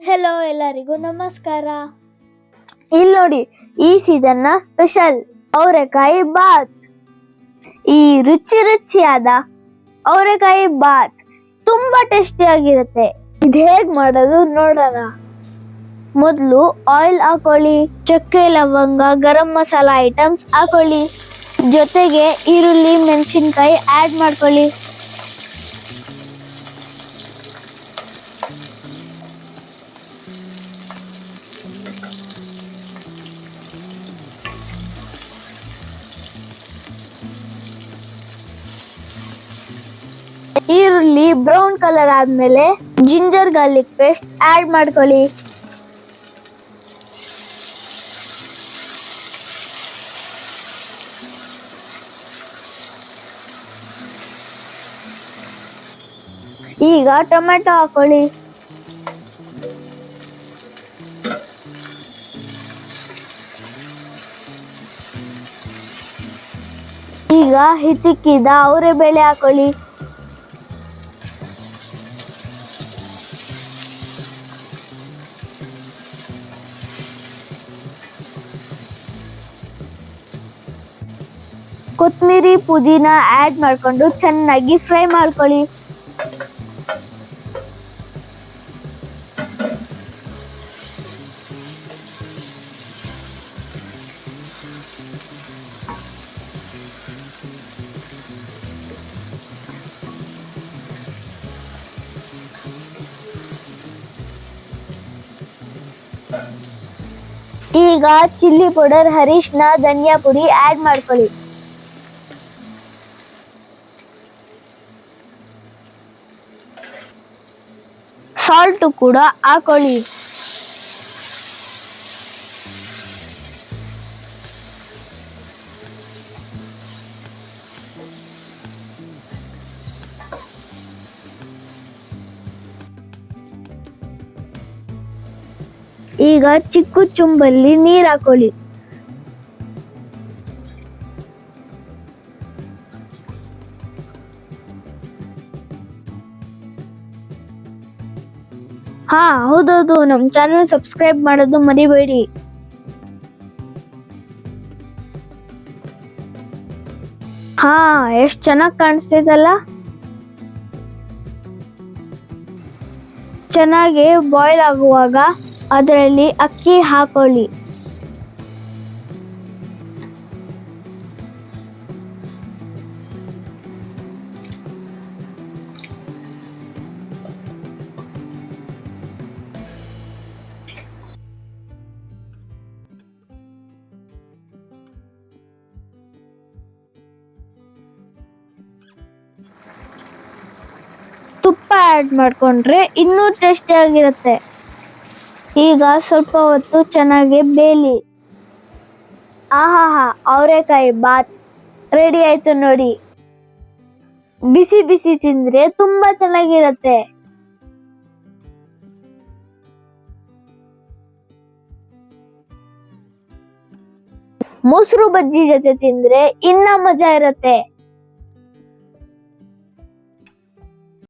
Hello, ಎಲ್ಲರಿಗೂ ನಮಸ್ಕಾರ. ಇಲ್ಲಿ ನೋಡಿ, ಈ ಸೀಸನ್ ನ ಸ್ಪೆಷಲ್ ಅವರೆಕಾಯಿ ಬಾತ್. ಈ ರುಚಿಯಾದ ಅವರೆಕಾಯಿ ಬಾತ್ ತುಂಬಾ ಟೇಸ್ಟಿ ಆಗಿರುತ್ತೆ. ಇದು ಹೇಗ್ ಮಾಡೋದು ನೋಡೋಣ. ಮೊದಲು ಆಯಿಲ್ ಹಾಕೊಳ್ಳಿ, ಚಕ್ಕೆ, ಲವಂಗ, ಗರಂ ಮಸಾಲಾ ಐಟಮ್ಸ್ ಹಾಕೊಳ್ಳಿ, ಜೊತೆಗೆ ಈರುಳ್ಳಿ, ಮೆಣಸಿನಕಾಯಿ ಆಡ್ ಮಾಡ್ಕೊಳ್ಳಿ. ಈರುಳ್ಳಿ ಬ್ರೌನ್ ಕಲರ್ ಆದ್ಮೇಲೆ ಜಿಂಜರ್ ಗಾರ್ಲಿಕ್ ಪೇಸ್ಟ್ ಆಡ್ ಮಾಡ್ಕೊಳ್ಳಿ. ಈಗ ಟೊಮೆಟೊ ಹಾಕೊಳ್ಳಿ. ಈಗ ಹಿತಿಕ್ಕಿದ ಅವರೆಬೇಳೆ ಹಾಕೊಳ್ಳಿ. ಕೊತ್ತಂಬರಿ, ಪುದೀನ ಆಡ್ ಮಾಡ್ಕೊಂಡು ಚೆನ್ನಾಗಿ ಫ್ರೈ ಮಾಡ್ಕೊಳ್ಳಿ. ಈಗ ಚಿಲ್ಲಿ ಪೌಡರ್, ಅರಿಶಿನ, ಧನಿಯಾ ಪುಡಿ ಆಡ್ ಮಾಡ್ಕೊಳ್ಳಿ. ಸಾಲ್ಟ್ ಕೂಡ ಹಾಕೊಳ್ಳಿ. ಈಗ ಚಿಕ್ಕ ಚುಂಬಲ್ಲಿ ನೀರ್ ಹಾಕೊಳ್ಳಿ. ಹೌದೌದು, ನಮ್ ಚಾನಲ್ ಸಬ್ಸ್ಕ್ರೈಬ್ ಮಾಡೋದು ಮರಿಬೇಡಿ. ಎಷ್ಟ್ ಚೆನ್ನಾಗಿ ಕಾಣಿಸ್ತಿದಲ್ಲ. ಚೆನ್ನಾಗಿ ಬಾಯ್ಲ್ ಆಗುವಾಗ ಅದರಲ್ಲಿ ಅಕ್ಕಿ ಹಾಕೊಳ್ಳಿ. ತುಪ್ಪ ಆಡ್ ಮಾಡ್ಕೊಂಡ್ರೆ ಇನ್ನೂ ಟೇಸ್ಟಿ ಆಗಿರುತ್ತೆ. ಈಗ ಸ್ವಲ್ಪ ಹೊತ್ತು ಚೆನ್ನಾಗಿ ಬೇಯಲಿ. ಅವರೆಕಾಯಿ ಬಾತ್ ರೆಡಿ ಆಯ್ತು ನೋಡಿ. ಬಿಸಿ ಬಿಸಿ ತಿಂದ್ರೆ ತುಂಬಾ ಚೆನ್ನಾಗಿರುತ್ತೆ. ಮೊಸರು ಬಜ್ಜಿ ಜೊತೆ ತಿಂದ್ರೆ ಇನ್ನ ಮಜಾ ಇರುತ್ತೆ.